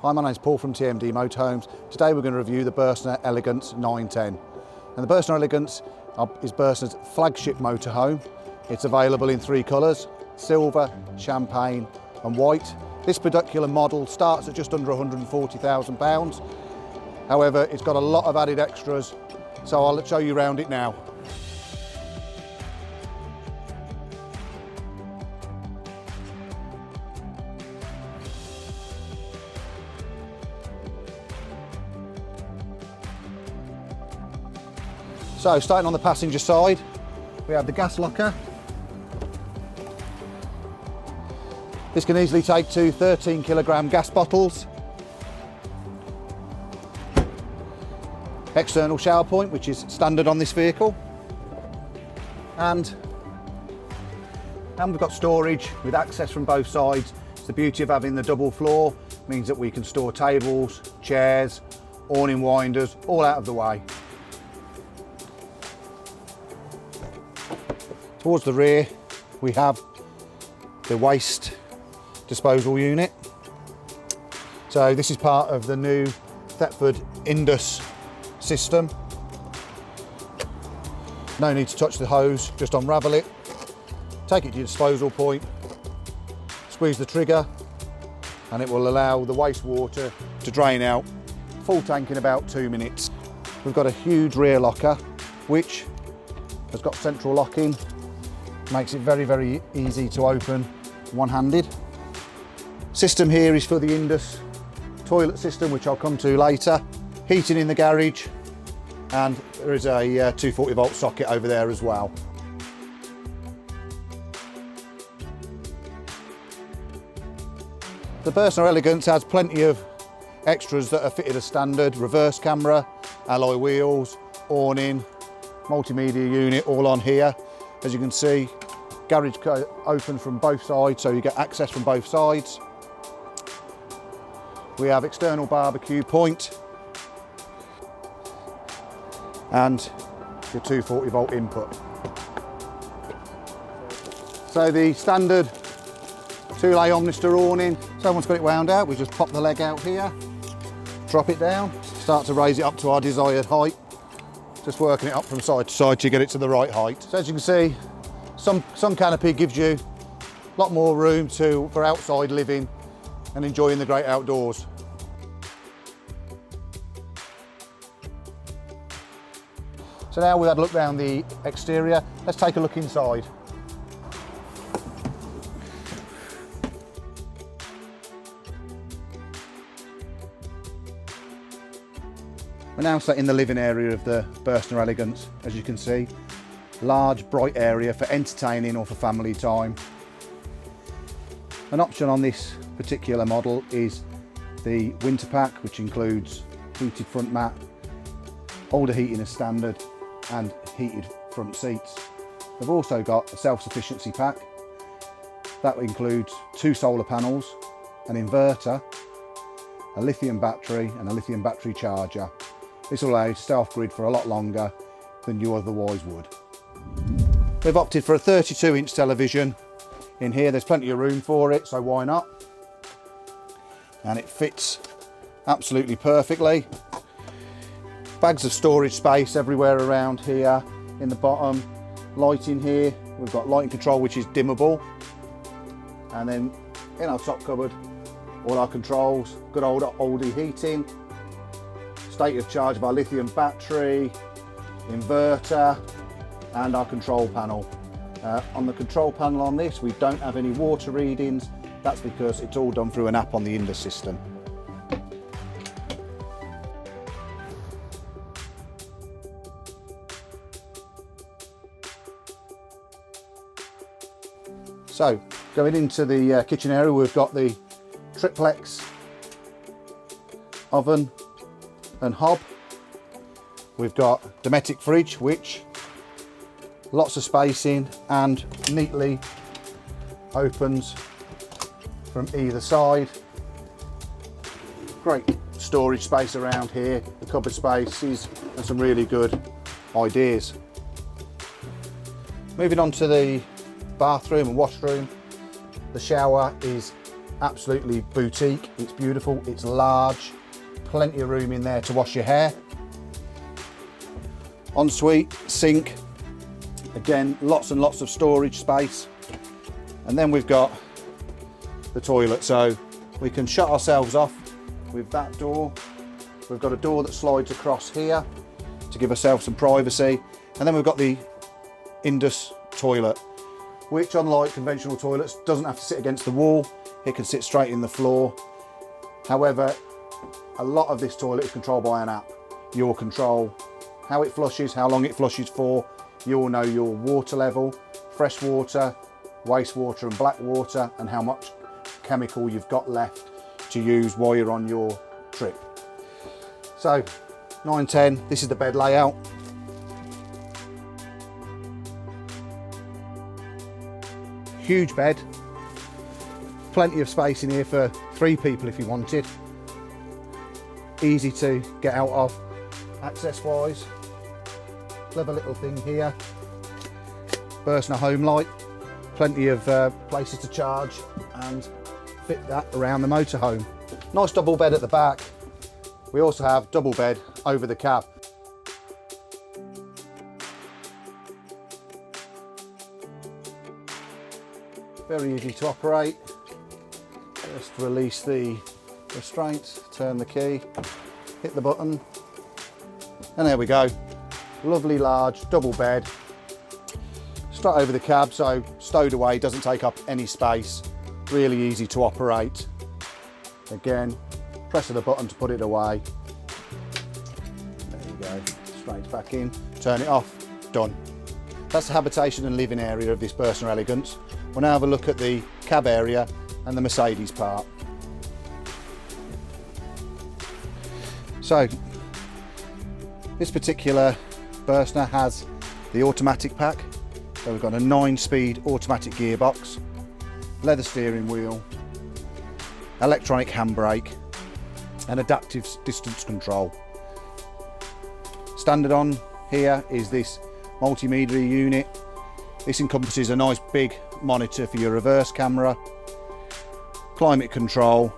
Hi, my name is Paul from TMD Motorhomes. Today we're going to review the Burstner Elegance I910. And the Burstner Elegance is Burstner's flagship motorhome. It's available in three colours: silver, champagne and white. This particular model starts at just under £140,000. However, it's got a lot of added extras, so I'll show you around it now. So starting on the passenger side, we have the gas locker. This can easily take two 13-kilogram gas bottles. External shower point, which is standard on this vehicle. And we've got storage with access from both sides. It's the beauty of having the double floor, means that we can store tables, chairs, awning winders, all out of the way. Towards the rear, we have the waste disposal unit. So this is part of the new Thetford Indus system. No need to touch the hose, just unravel it, take it to your disposal point, squeeze the trigger, and it will allow the wastewater to drain out. Full tank in about 2 minutes. We've got a huge rear locker, which has got central locking. Makes it very, very easy to open one-handed. System here is for the Indus toilet system, which I'll come to later. Heating in the garage, and there is a 240-volt socket over there as well. The Burstner Elegance has plenty of extras that are fitted as standard: reverse camera, alloy wheels, awning, multimedia unit, all on here. As you can see, garage open from both sides, so you get access from both sides. We have external barbecue point and your 240-volt input. So the standard two-lay Omnister awning, someone's got it wound out. We just pop the leg out here, drop it down, start to raise it up to our desired height. Just working it up from side to side to get it to the right height. So as you can see, some canopy gives you a lot more room for outside living and enjoying the great outdoors. So now we've had a look around the exterior, let's take a look inside. We're now sat in the living area of the Burstner Elegance, as you can see. Large, bright area for entertaining or for family time. An option on this particular model is the winter pack, which includes heated front mat, older heating as standard, and heated front seats. We've also got a self-sufficiency pack. That includes 2 solar panels, an inverter, a lithium battery and a lithium battery charger. This will allow you to stay off grid for a lot longer than you otherwise would. We've opted for a 32-inch television in here. There's plenty of room for it, so why not? And it fits absolutely perfectly. Bags of storage space everywhere around here. In the bottom, lighting here. We've got lighting control, which is dimmable. And then in our top cupboard, all our controls, good old oldie heating, state of charge of our lithium battery, inverter, and our control panel. On the control panel on this, we don't have any water readings. That's because it's all done through an app on the Indus system. So, going into the kitchen area, we've got the triplex oven and hob. We've got Dometic fridge, which lots of spacing and neatly opens from either side. Great storage space around here, the cupboard spaces, and some really good ideas. Moving on to the bathroom and washroom. The shower is absolutely boutique. It's beautiful, it's large, plenty of room in there to wash your hair. Ensuite sink, again, lots and lots of storage space. And then we've got the toilet, so we can shut ourselves off with that door. We've got a door that slides across here to give ourselves some privacy. And then we've got the Indus toilet, which, unlike conventional toilets, doesn't have to sit against the wall. It can sit straight in the floor. However, a lot of this toilet is controlled by an app. You'll control how it flushes, how long it flushes for. You'll know your water level, fresh water, wastewater and black water, and how much chemical you've got left to use while you're on your trip. So 910, this is the bed layout. Huge bed, plenty of space in here for 3 people if you wanted. Easy to get out of access wise. Clever little thing here. Burstner home light, plenty of places to charge and fit that around the motorhome. Nice double bed at the back. We also have double bed over the cab. Very easy to operate. Just release the restraints, turn the key, hit the button, and there we go. Lovely large double bed. Straight over the cab, so stowed away, doesn't take up any space. Really easy to operate. Again, press of the button to put it away. There you go, straight back in, turn it off, done. That's the habitation and living area of this Burstner Elegance. We'll now have a look at the cab area and the Mercedes part. So, this particular Burstner has the automatic pack. So we've got a 9-speed automatic gearbox, leather steering wheel, electronic handbrake, and adaptive distance control. Standard on here is this multimedia unit. This encompasses a nice big monitor for your reverse camera, climate control,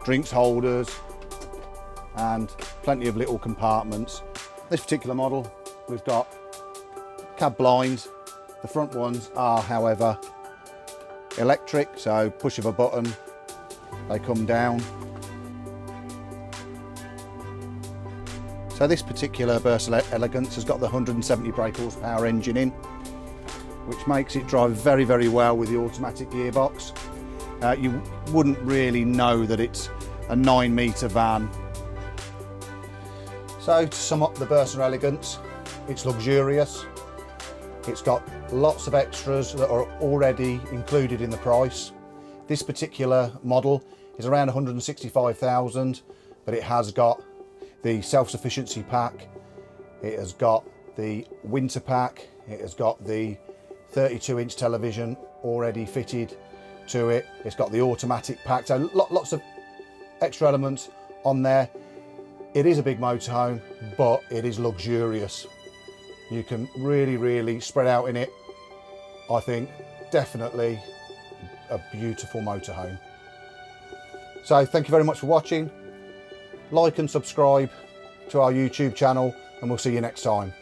drinks holders, and plenty of little compartments. This particular model, we've got cab blinds. The front ones are, however, electric, so push of a button, they come down. So this particular Burstner Elegance has got the 170 brake horsepower engine in, which makes it drive very, very well with the automatic gearbox. You wouldn't really know that it's a 9-metre van. So to sum up the Burstner Elegance, it's luxurious. It's got lots of extras that are already included in the price. This particular model is around 165,000, but it has got the self-sufficiency pack, it has got the winter pack, it has got the 32-inch television already fitted to it, it's got the automatic pack, so lots of extra elements on there. It is a big motorhome, but it is luxurious. You can really spread out in it. I think definitely a beautiful motorhome. So thank you very much for watching. Like and subscribe to our YouTube channel, and we'll see you next time.